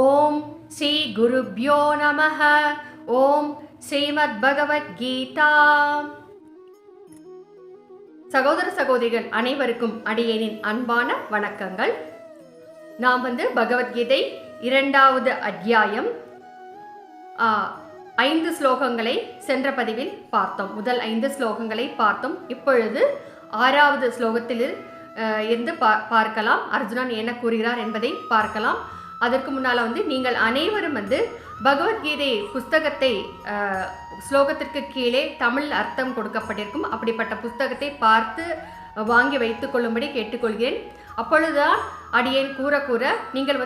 ஓம் ஸ்ரீ குருப்யோ நமஹ. ஓம் ஸ்ரீமத் பகவத்கீதா. சகோதர சகோதரிகள் அனைவருக்கும் அடியேனின் அன்பான வணக்கங்கள். நாம் பகவத்கீதை 2வது அத்தியாயம் 5 ஸ்லோகங்களை சென்ற பதிவில் பார்த்தோம். முதல் 5 ஸ்லோகங்களை பார்த்தோம். இப்பொழுது 6வது ஸ்லோகத்தில் இருந்து பார்க்கலாம். அர்ஜுனன் என்ன கூறுகிறார் என்பதை பார்க்கலாம். அதற்கு முன்னால் நீங்கள் அனைவரும் பகவத்கீதை புஸ்தகத்தை ஸ்லோகத்திற்கு கீழே தமிழ் அர்த்தம் கொடுக்கப்பட்டிருக்கும். அப்படிப்பட்ட புஸ்தகத்தை பார்த்து வாங்கி வைத்துக் கொள்ளும்படி கேட்டுக்கொள்கிறேன். அப்பொழுதுதான் அடியேன் கூற நீங்கள்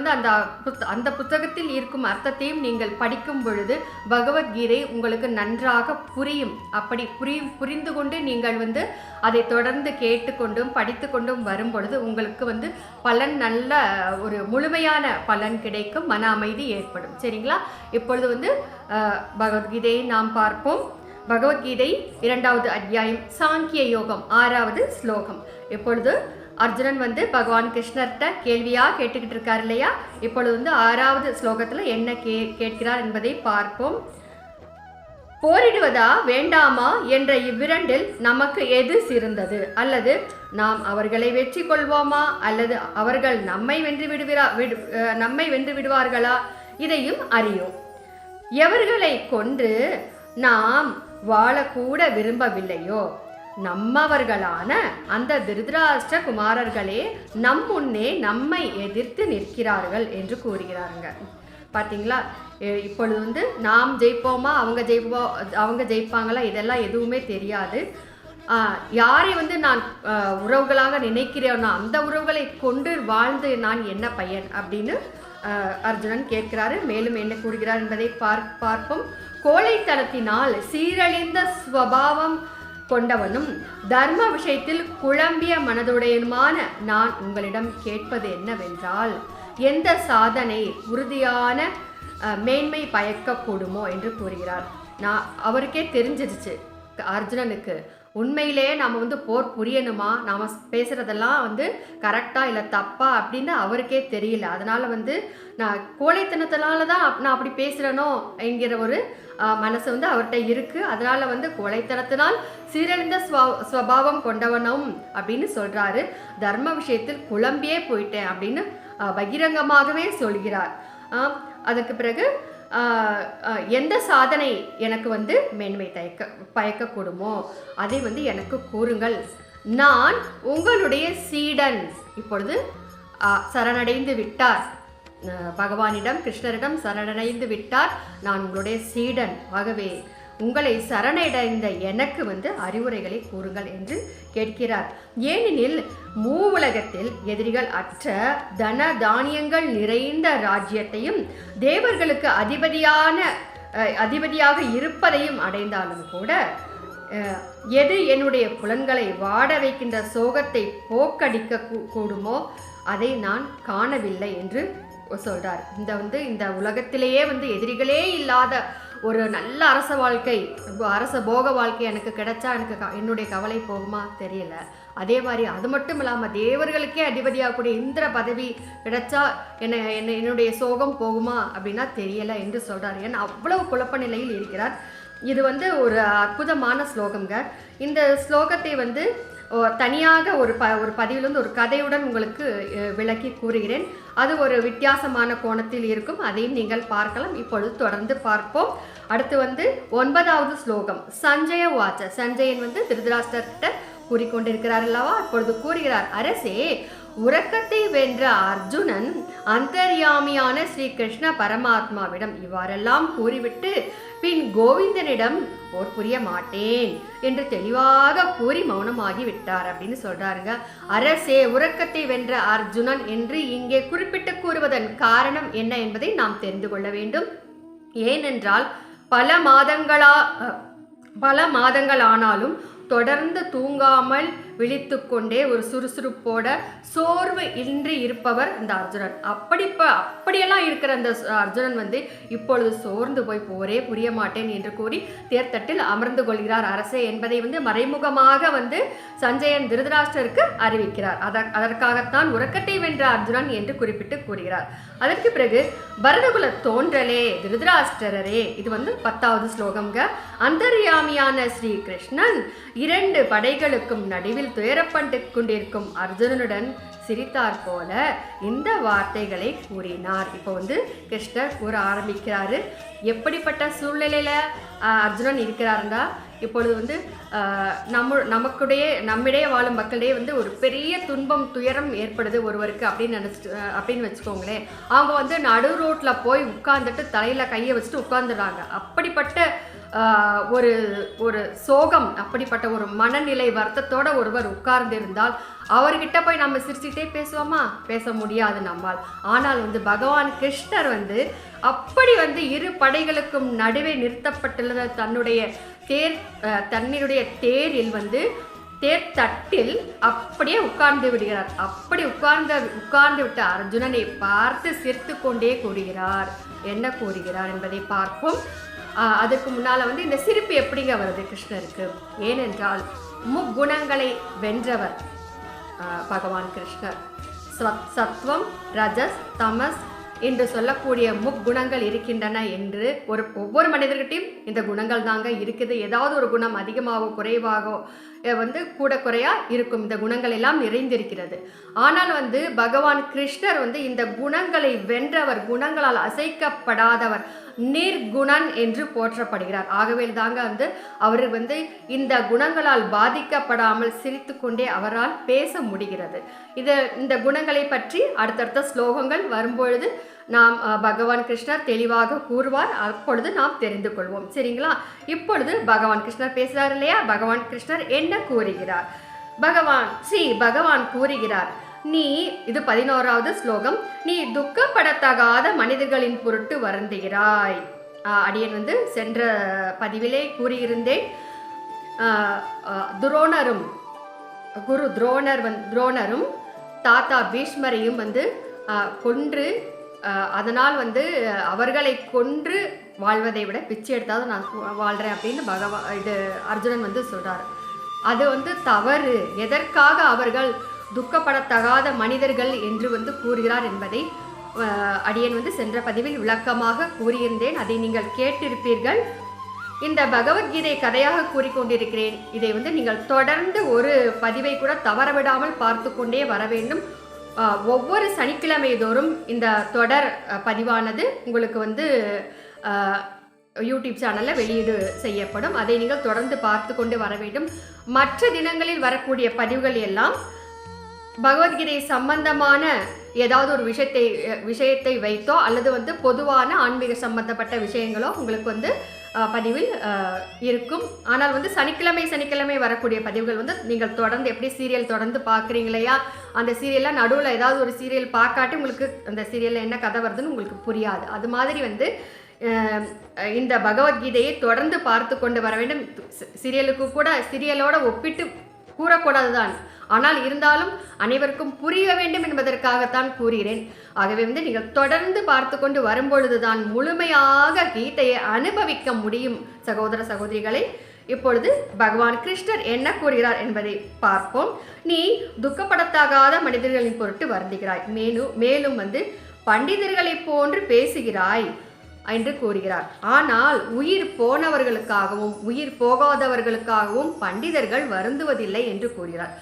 அந்த புத்தகத்தில் இருக்கும் அர்த்தத்தையும் நீங்கள் படிக்கும் பொழுது பகவத்கீதை உங்களுக்கு நன்றாக புரியும். அப்படி புரிந்து கொண்டு நீங்கள் அதை தொடர்ந்து கேட்டுக்கொண்டும் படித்து கொண்டும் வரும் பொழுது உங்களுக்கு பலன், நல்ல ஒரு முழுமையான பலன் கிடைக்கும், மன அமைதி ஏற்படும். சரிங்களா? இப்பொழுது பகவத்கீதையை நாம் பார்ப்போம். பகவத்கீதை 2வது அத்தியாயம் சாங்கிய யோகம் 6வது ஸ்லோகம். இப்பொழுது அர்ஜுனன் பகவான் கிருஷ்ணர்கிட்ட கேள்வியா கேட்டுக்கிட்டு இருக்கார் இல்லையா? இப்பொழுது 6வது ஸ்லோகத்துல என்ன கேட்கிறார் என்பதை பார்ப்போம். போரிடுவதா வேண்டாமா என்ற இவ்விரண்டில் நமக்கு எது சிறந்தது? அல்லது நாம் அவர்களை வெற்றி கொள்வோமா அல்லது அவர்கள் நம்மை வென்று விடுவார்களா? இதையும் அறியோம். எவர்களை கொன்று நாம் வாழக்கூட விரும்பவில்லையோ நம்மவர்களான அந்த திருதராஷ்டிர குமாரர்களே நம் முன்னே நம்மை எதிர்த்து நிற்கிறார்கள் என்று கூறுகிறாருங்க. பார்த்தீங்களா? இப்பொழுது நாம் ஜெயிப்போமா அவங்க ஜெயிப்பாங்களா இதெல்லாம் எதுவுமே தெரியாது. யாரை நான் உறவுகளாக நினைக்கிறேன்னா அந்த உறவுகளை கொண்டு வாழ்ந்து நான் என்ன பயன் அப்படின்னு அர்ஜுனன் கேட்கிறாரு. மேலும் என்ன கூறுகிறார் என்பதை பார்ப்போம். கோழைத்தனத்தினால் சீரழிந்த ஸ்வபாவம் கொண்டவனும் தர்ம விஷயத்தில் குழம்பிய மனதுடையனுமான நான் உங்களிடம் கேட்பது என்னவென்றால், எந்த சாதனை உறுதியான மேன்மை பயக்கக்கூடுமோ என்று கூறுகிறார். அவருக்கே தெரிஞ்சிருச்சு அர்ஜுனனுக்கு, உண்மையிலே நாம் போர் புரியணுமா, நாம் பேசுகிறதெல்லாம் கரெக்டாக இல்லை தப்பா அப்படின்னு அவருக்கே தெரியல. அதனால் நான் கோழைத்தனத்தினால தான் நான் அப்படி பேசுகிறேனோ என்கிற ஒரு மனசு அவர்கிட்ட இருக்குது. அதனால் கோழைத்தனத்தினால் சீரழிந்த ஸ்வபாவம் கொண்டவனும் அப்படின்னு சொல்கிறாரு. தர்ம விஷயத்தில் குழம்பியே போயிட்டேன் அப்படின்னு பகிரங்கமாகவே சொல்கிறார். அதுக்கு பிறகு எந்த சாதனை எனக்கு மேன்மை பயக்கக்கூடுமோ அதை எனக்கு கூறுங்கள். நான் உங்களுடைய சீடன். இப்பொழுது சரணடைந்து விட்டார், பகவானிடம் கிருஷ்ணரிடம் சரணடைந்து விட்டார். நான் உங்களுடைய சீடன். ஆகவே உங்களை சரணடைந்த எனக்கு அறிவுரைகளை கூறுங்கள் என்று கேட்கிறார். ஏனெனில் மூவுலகத்தில் எதிரிகள் அற்ற தன தானியங்கள் நிறைந்த ராஜ்யத்தையும் தேவர்களுக்கு அதிபதியாக இருப்பதையும் அடைந்தாலும் கூட எது என்னுடைய புலன்களை வாட வைக்கின்ற சோகத்தை போக்கடிக்க கூடுமோ அதை நான் காணவில்லை என்று சொல்றார். இந்த உலகத்திலேயே எதிரிகளே இல்லாத ஒரு நல்ல அரச போக வாழ்க்கை எனக்கு கிடைச்சா என்னுடைய கவலை போகுமா தெரியல. அதே மாதிரி அது மட்டும் இல்லாமல் தேவர்களுக்கே அதிபதியாகக்கூடிய இந்திர பதவி கிடைச்சா என்னுடைய சோகம் போகுமா அப்படின்னா தெரியல என்று சொல்றார். ஏன்னா அவ்வளவு குழப்ப நிலையில் இருக்கிறார். இது ஒரு அற்புதமான ஸ்லோகம்ங்க. இந்த ஸ்லோகத்தை தனியாக ஒரு பதிவில் ஒரு கதையுடன் உங்களுக்கு விளக்கி கூறுகிறேன். அது ஒரு வித்தியாசமான கோணத்தில் இருக்கும். அதையும் நீங்கள் பார்க்கலாம். இப்பொழுது தொடர்ந்து பார்ப்போம். அடுத்து 9வது ஸ்லோகம். சஞ்சய வாச்ச. சஞ்சயன் திருதராஷ்டிரர்கிட்ட கூறிக்கொண்டிருக்கிறார் அல்லவா? இப்பொழுது கூறுகிறார், அரசே, உறக்கத்தை வென்ற அர்ஜுனன் அந்தர்யாமியான ஸ்ரீ கிருஷ்ண பரமாத்மாவிடம் இவ்வாறெல்லாம் கூறிவிட்டு பின் கோவிந்தனிடம் போர் புரிய மாட்டேன் என்று தெளிவாக கூறி மௌனமாகி விட்டார் அப்படின்னு சொல்றாருங்க. அரசே, உறக்கத்தை வென்ற அர்ஜுனன் என்று இங்கே குறிப்பிட்டு கூறுவதன் காரணம் என்ன என்பதை நாம் தெரிந்து கொள்ள வேண்டும். ஏனென்றால் பல மாதங்களானாலும் தொடர்ந்து தூங்காமல் விழித்து கொண்டே ஒரு சுறுசுறுப்போட சோர்வு இன்றி இருப்பவர் அந்த அர்ஜுனன். அப்படியெல்லாம் இருக்கிற அந்த அர்ஜுனன் வந்து இப்பொழுது சோர்ந்து போய் போரே புரிய மாட்டேன் என்று கூறி தேர்தட்டில் அமர்ந்து கொள்கிறார் அரசே என்பதை வந்து மறைமுகமாக வந்து சஞ்சயன் திருதராஷ்டிரருக்கு அறிவிக்கிறார். அதற்காகத்தான் உறக்கத்தை வென்ற அர்ஜுனன் என்று குறிப்பிட்டு கூறுகிறார். அதற்கு பிறகு பரதகுல தோன்றலே திருதராஷ்டிரரே, இது வந்து 10வது ஸ்லோகம்ங்க. அந்தர்யாமியான ஸ்ரீ கிருஷ்ணன் 2 படைகளுக்கும் நடுவில் துயரப்பட்டு கொண்டிருக்கும் அர்ஜுனனுடன் சிரித்தார் போல இந்த வார்த்தைகளை கூறினார். இப்போ வந்து கிருஷ்ணர் கூற ஆரம்பிக்கிறாரு. எப்படிப்பட்ட சூழ்நிலையில அர்ஜுனன் இருக்கிறாருன்னா, இப்பொழுது வந்து நம்மிடையே வாழும் மக்களிடையே வந்து ஒரு பெரிய துன்பம் துயரம் ஏற்படுது ஒருவருக்கு அப்படின்னு வச்சுக்கோங்களேன். அவங்க வந்து நடு ரோட்டில் போய் உட்கார்ந்துட்டு தலையில் கையை வச்சுட்டு உட்கார்ந்துடுறாங்க. அப்படிப்பட்ட ஒரு சோகம், அப்படிப்பட்ட ஒரு மனநிலை வருத்தத்தோட ஒருவர் உட்கார்ந்திருந்தால் அவர்கிட்ட போய் நம்ம சிரிச்சுட்டே பேசுவோமா? பேச முடியாது நம்மால். ஆனால் வந்து பகவான் கிருஷ்ணர் வந்து அப்படி வந்து 2 படைகளுக்கும் நடுவே நிறுத்தப்பட்டுள்ள தன்னுடைய தேரில் வந்து தேர் தட்டில் அப்படியே உட்கார்ந்து விடுகிறார். அப்படி உட்கார்ந்து விட்ட அர்ஜுனனை பார்த்து சிரித்து கொண்டே கூறுகிறார். என்ன கூறுகிறார் என்பதை பார்ப்போம். அதுக்கு முன்னால் வந்து இந்த சிரிப்பு எப்படிங்க வருது கிருஷ்ணருக்கு? ஏனென்றால் முக்குணங்களை வென்றவர் பகவான் கிருஷ்ணர். சத்வம், ரஜஸ், தமஸ் என்று சொல்லக்கூடிய முக்குணங்கள் இருக்கின்றன என்று ஒவ்வொரு மனிதர்கிட்டையும் இந்த குணங்கள் தாங்க இருக்குது. ஏதாவது ஒரு குணம் அதிகமாகவோ குறைவாகவோ வந்து கூட குறையா இருக்கும். இந்த குணங்கள் எல்லாம் நிறைந்திருக்கிறது. ஆனால் வந்து பகவான் கிருஷ்ணர் வந்து இந்த குணங்களை வென்றவர், குணங்களால் அசைக்கப்படாதவர், நிர்குணன் என்று போற்றப்படுகிறார். ஆகவே தாங்க வந்து அவர் வந்து இந்த குணங்களால் பாதிக்கப்படாமல் சிரித்து கொண்டே அவரால் பேச முடிகிறது. இந்த குணங்களை பற்றி அடுத்தடுத்த ஸ்லோகங்கள் வரும்பொழுது நாம் பகவான் கிருஷ்ணர் தெளிவாக கூறுவார். அப்பொழுது நாம் தெரிந்து கொள்வோம். சரிங்களா? இப்பொழுது பகவான் கிருஷ்ணர் பேசுகிறார் இல்லையா? பகவான் கிருஷ்ணர் என்ன கூறுகிறார்? பகவான் கூறுகிறார், இது 11வது ஸ்லோகம். நீ துக்கப்படத்தகாத மனிதர்களின் பொருட்டு வருந்துகிறாய். அடியன் வந்து சென்ற பதிவிலே கூறியிருந்தேன். துரோணரும் தாத்தா பீஷ்மரையும் வந்து கொன்று, அதனால் வந்து அவர்களை கொன்று வாழ்வதை விட பிச்சை எடுத்தாவது நான் வாழ்கிறேன் அப்படின்னு அர்ஜுனன் வந்து சொல்கிறார். அது வந்து தவறு. எதற்காக அவர்கள் துக்கப்படத்தகாத மனிதர்கள் என்று வந்து கூறுகிறார் என்பதை அடியன் வந்து சென்ற பதிவில் விளக்கமாக கூறியிருந்தேன். அதை நீங்கள் கேட்டிருப்பீர்கள். இந்த பகவத்கீதை கதையாக கூறிக்கொண்டிருக்கிறேன். இதை வந்து நீங்கள் தொடர்ந்து ஒரு பதிவை கூட தவறவிடாமல் பார்த்து கொண்டே வர வேண்டும். ஒவ்வொரு சனிக்கிழமை தோறும் இந்த தொடர் பதிவானது உங்களுக்கு வந்து யூடியூப் சேனலில் வெளியீடு செய்யப்படும். அதை நீங்கள் தொடர்ந்து பார்த்து கொண்டு வர வேண்டும். மற்ற தினங்களில் வரக்கூடிய பதிவுகள் எல்லாம் பகவத்கீதை சம்பந்தமான ஏதாவது ஒரு விஷயத்தை வைத்தோ அல்லது வந்து பொதுவான ஆன்மீக சம்பந்தப்பட்ட விஷயங்களோ உங்களுக்கு வந்து பதிவில் இருக்கும். ஆனால் வந்து சனிக்கிழமை வரக்கூடிய பதிவுகள் வந்து நீங்கள் தொடர்ந்து எப்படி சீரியல் தொடர்ந்து பார்க்குறீங்க இல்லையா? அந்த சீரியலில் நடுவில் ஏதாவது ஒரு சீரியல் பார்க்காட்டி உங்களுக்கு அந்த சீரியலில் என்ன கதை வருதுன்னு உங்களுக்கு புரியாது. அது மாதிரி வந்து இந்த பகவத்கீதையை தொடர்ந்து பார்த்து கொண்டு வர வேண்டும். சீரியலோட ஒப்பிட்டு கூறக்கூடாது தான், ஆனால் இருந்தாலும் அனைவருக்கும் புரிய வேண்டும் என்பதற்காகத்தான் கூறுகிறேன். ஆகவே வந்து நீங்கள் தொடர்ந்து பார்த்து கொண்டு வரும்பொழுதுதான் முழுமையாக கீதையை அனுபவிக்க முடியும். சகோதர சகோதரிகளை, இப்பொழுது பகவான் கிருஷ்ணர் என்ன கூறுகிறார் என்பதை பார்ப்போம். நீ துக்கப்படத்தகாத மனிதர்களின் பொருட்டு வருந்துகிறாய், மேலும் வந்து பண்டிதர்களை போன்று பேசுகிறாய் என்று கூறுகிறார். ஆனால் உயிர் போனவர்களுக்காகவும் உயிர் போகாதவர்களுக்காகவும் பண்டிதர்கள் வருந்துவதில்லை என்று கூறுகிறார்.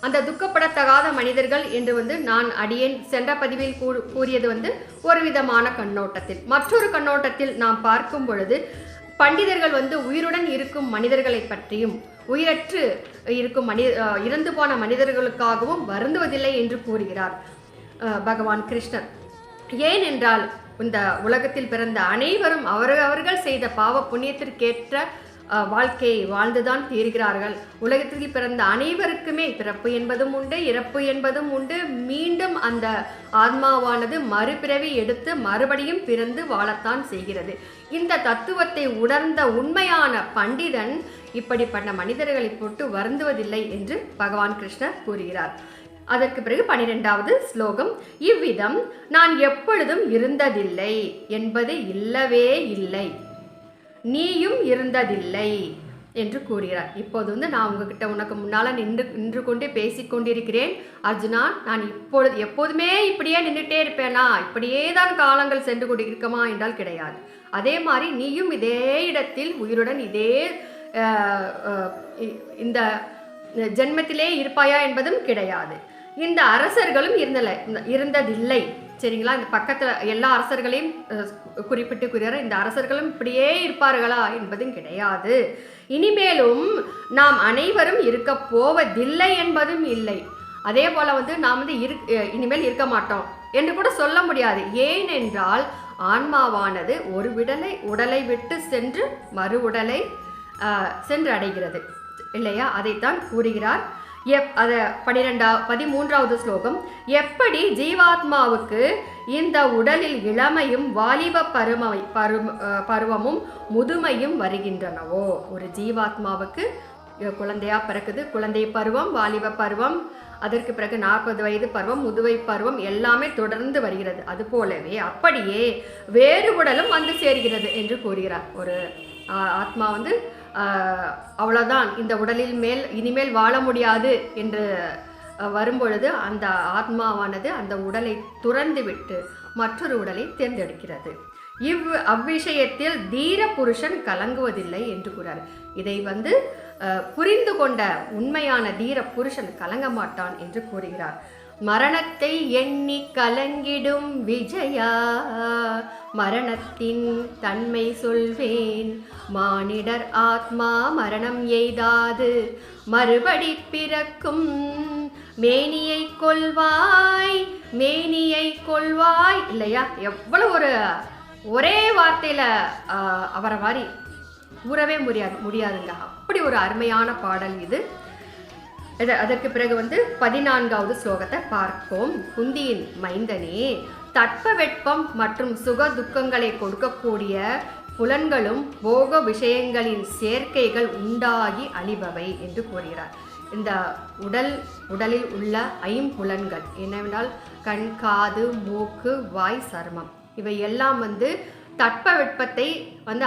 அந்த துக்கப்படத்தகாத மனிதர்கள் என்று வந்து நான் அடியேன் சென்ற பதிவில் கூறியது வந்து ஒரு விதமான கண்ணோட்டத்தில். மற்றொரு கண்ணோட்டத்தில் நாம் பார்க்கும் பொழுது பண்டிதர்கள் வந்து உயிருடன் இருக்கும் மனிதர்களை பற்றியும் உயிரற்று இருக்கும் இறந்து போன மனிதர்களுக்காகவும் வருந்துவதில்லை என்று கூறுகிறார் பகவான் கிருஷ்ணர். ஏனென்றால் இந்த உலகத்தில் பிறந்த அனைவரும் அவர்கள் செய்த பாவ புண்ணியத்திற்கேற்ற வாழ்க்கையை வாழ்ந்துதான் தீர்கிறார்கள். உலகத்தில் பிறந்த அனைவருக்குமே பிறப்பு என்பதும் உண்டு, இறப்பு என்பதும் உண்டு. மீண்டும் அந்த ஆத்மாவானது மறுபிறவி எடுத்து மறுபடியும் பிறந்து வாழத்தான் செய்கிறது. இந்த தத்துவத்தை உணர்ந்த உண்மையான பண்டிதன் இப்படிப்பட்ட மனிதர்களை போட்டு வருந்துவதில்லை என்று பகவான் கிருஷ்ணர் கூறுகிறார். அதற்கு பிறகு 12வது ஸ்லோகம், இவ்விதம் நான் எப்பொழுதும் இருந்ததில்லை என்பது இல்லவே இல்லை, நீயும் இருந்ததில்லை என்று கூறுகிறார். இப்போது நான் உனக்கு முன்னால் நின்று கொண்டே பேசிக்கொண்டிருக்கிறேன். அர்ஜுனா, நான் எப்போதுமே இப்படியே நின்றுட்டே இருப்பேனா? இப்படியே தான் காலங்கள் சென்று கொண்டிருக்குமா என்றால் கிடையாது. அதே மாதிரி நீயும் இதே இடத்தில் உயிருடன் இதே இந்த ஜென்மத்திலே இருப்பாயா என்பதும் கிடையாது. இந்த அரசர்களும் இருந்ததில்லை. சரிங்களா? இந்த பக்கத்தில் எல்லா அரசர்களையும் குறிப்பிட்டு கூறுகிறார். இந்த அரசர்களும் இப்படியே இருப்பார்களா என்பதும் கிடையாது. இனிமேலும் நாம் அனைவரும் இருக்க போவதில்லை என்பதும் இல்லை. அதே போல் நாம் இனிமேல் இருக்க மாட்டோம் என்று கூட சொல்ல முடியாது. ஏனென்றால் ஆன்மாவானது ஒரு உடலை விட்டு சென்று மறு உடலை சென்று அடைகிறது இல்லையா? அதைத்தான் கூறுகிறார். 13வது ஸ்லோகம், எப்படி ஜீவாத்மாவுக்கு இந்த உடலில் இளமையும் வாலிப பருவமும் முதுமையும் வருகின்றனவோ, ஒரு ஜீவாத்மாவுக்கு குழந்தையா பிறக்குது, குழந்தை பருவம், வாலிப பருவம், அதற்கு பிறகு 40 வயது பருவம், முதுமை பருவம் எல்லாமே தொடர்ந்து வருகிறது. அதுபோலவே அப்படியே வேறு உடலும் வந்து சேர்கிறது என்று கூறுகிறார். ஒரு ஆத்மா அவ்வளோதான், இந்த உடலில் இனிமேல் வாழ முடியாது என்று வரும்பொழுது அந்த ஆத்மாவானது அந்த உடலை துறந்து விட்டு மற்றொரு உடலை தேர்ந்தெடுக்கிறது. அவ்விஷயத்தில் தீர புருஷன் கலங்குவதில்லை என்று கூறார். இதை புரிந்து கொண்ட உண்மையான தீர புருஷன் கலங்க மாட்டான் என்று கூறுகிறார். மரணத்தை எண்ணி கலங்கிடும் விஜயா, மரணத்தின் தன்மை சொல்வேன், மானிடர் ஆத்மா மரணம் எய்தாது மறுபடி பிறக்கும், மேனியை கொள்வாய் மேனியை கொள்வாய். இல்லையா? எவ்வளவு ஒரே வார்த்தையில அவரை மாதிரி கூறவே முடியாதுங்க. அப்படி ஒரு அருமையான பாடல் இது. அதற்கு பிறகு 14வது ஸ்லோகத்தை பார்ப்போம். குந்தியின் மைந்தனே, தட்பவெட்பம் மற்றும் சுக துக்கங்களை கொடுக்கக்கூடிய புலன்களும் போக விஷயங்களின் சேர்க்கைகள் உண்டாகி அழிபவை என்று கூறுகிறார். இந்த உடலில் உள்ள 5 புலன்கள் என்னவென்றால் கண், காது, மூக்கு, வாய், சர்மம், இவை எல்லாம் தட்பவெட்பத்தை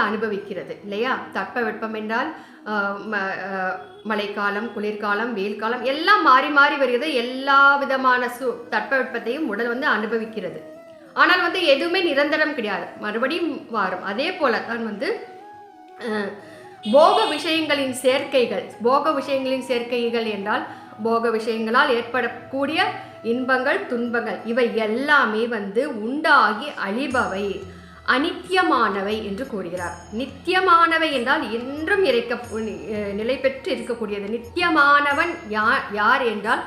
அனுபவிக்கிறது இல்லையா? தட்பவெட்பம் என்றால் மழைக்காலம், குளிர்காலம், வெயில் காலம் எல்லாம் மாறி மாறி வருகிறது. எல்லா விதமான தட்பவெட்பத்தையும் உடல் அனுபவிக்கிறது. ஆனால் எதுவுமே நிரந்தரம் கிடையாது, மறுபடியும் மாறும். அதே போல தான் போக விஷயங்களின் சேர்க்கைகள் என்றால் போக விஷயங்களால் ஏற்படக்கூடிய இன்பங்கள், துன்பங்கள், இவை எல்லாமே உண்டாகி அழிபவை, அநித்தியமானவை என்று கூறுகிறார். நித்தியமானவை என்றால் என்றும் நிலை பெற்று இருக்கக்கூடியது. நித்தியமானவன் யார் என்றால்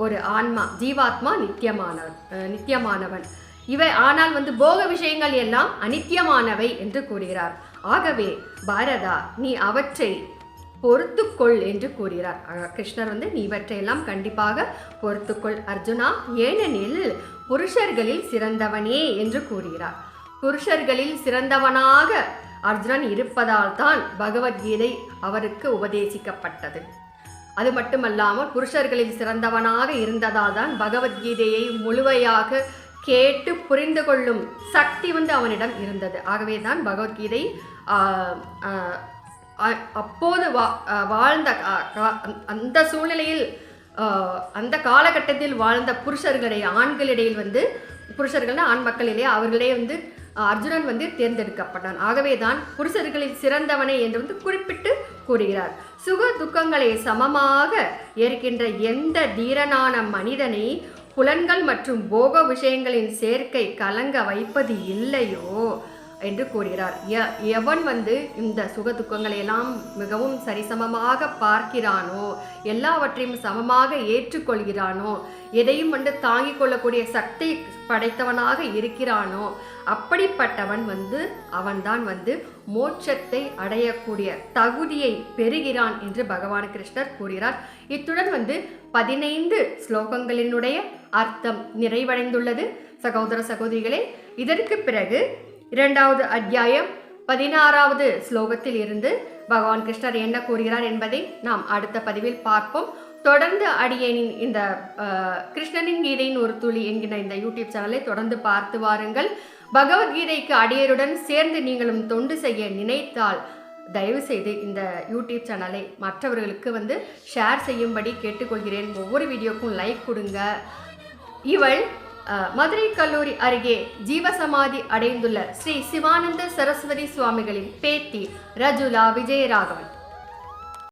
ஒரு ஆன்மா, ஜீவாத்மா நித்தியமானவன். இவை ஆனால் போக விஷயங்கள் எல்லாம் அநித்தியமானவை என்று கூறுகிறார். ஆகவே பாரதா, நீ அவற்றை பொறுத்துக்கொள் என்று கூறுகிறார். கிருஷ்ணர் நீ இவற்றையெல்லாம் கண்டிப்பாக பொறுத்துக்கொள் அர்ஜுனா, ஏனெனில் புருஷர்களில் சிறந்தவனே என்று கூறுகிறார். புருஷர்களில் சிறந்தவனாக அர்ஜுனன் இருப்பதால் தான் பகவத்கீதை அவருக்கு உபதேசிக்கப்பட்டது. அது மட்டுமல்லாமல் புருஷர்களில் சிறந்தவனாக இருந்ததால் தான் பகவத்கீதையை முழுமையாக கேட்டு புரிந்து கொள்ளும் சக்தி அவனிடம் இருந்தது. ஆகவே தான் பகவத்கீதை அப்போது வாழ்ந்த அந்த சூழ்நிலையில் அந்த காலகட்டத்தில் வாழ்ந்த ஆண்களிடையில் புருஷர்கள் ஆண் மக்களிடையே அவர்களே அர்ஜுனன் தேர்ந்தெடுக்கப்பட்டான். ஆகவே தான் புருஷர்களில் சிறந்தவனை என்று குறிப்பிட்டு கூறுகிறார். சுக துக்கங்களை சமமாக ஏற்கின்ற எந்த தீரனான மனிதனை புலன்கள் மற்றும் போக விஷயங்களின் சேர்க்கை கலங்க வைப்பது இல்லையோ என்று கூறுகிறார். எவன் இந்த சுக துக்கங்களை எல்லாம் மிகவும் சரிசமமாக பார்க்கிறானோ, எல்லாவற்றையும் சமமாக ஏற்றுக்கொள்கிறானோ, எதையும் தாங்கிக் கொள்ளக்கூடிய சக்தி படைத்தவனாக இருக்கிறானோ, அப்படிப்பட்டவன் அவன்தான் மோட்சத்தை அடையக்கூடிய தகுதியை பெறுகிறான் என்று பகவான் கிருஷ்ணர் கூறுகிறார். இத்துடன் 15 ஸ்லோகங்களினுடைய அர்த்தம் நிறைவடைந்துள்ளது. சகோதர சகோதரிகளே, இதற்கு பிறகு 2வது அத்தியாயம் 16வது ஸ்லோகத்தில் இருந்து பகவான் கிருஷ்ணர் என்ன கூறுகிறார் என்பதை நாம் அடுத்த பதிவில் பார்ப்போம். தொடர்ந்து அடியேனின் இந்த கிருஷ்ணனின் கீதையின் ஒரு துளி என்கிற இந்த யூடியூப் சேனலை தொடர்ந்து பார்த்து வாருங்கள். பகவத்கீதைக்கு அடியருடன் சேர்ந்து நீங்களும் தொண்டு செய்ய நினைத்தால் தயவு செய்து இந்த யூடியூப் சேனலை மற்றவர்களுக்கு ஷேர் செய்யும்படி கேட்டுக்கொள்கிறேன். ஒவ்வொரு வீடியோக்கும் லைக் கொடுங்க. இவள் மதுரை கல்லூரி அருகே ஜீவசமாதி அடைந்துள்ள ஸ்ரீ சிவானந்த சரஸ்வதி சுவாமிகளின் பேத்தி ரஜுலா விஜயராகவன்.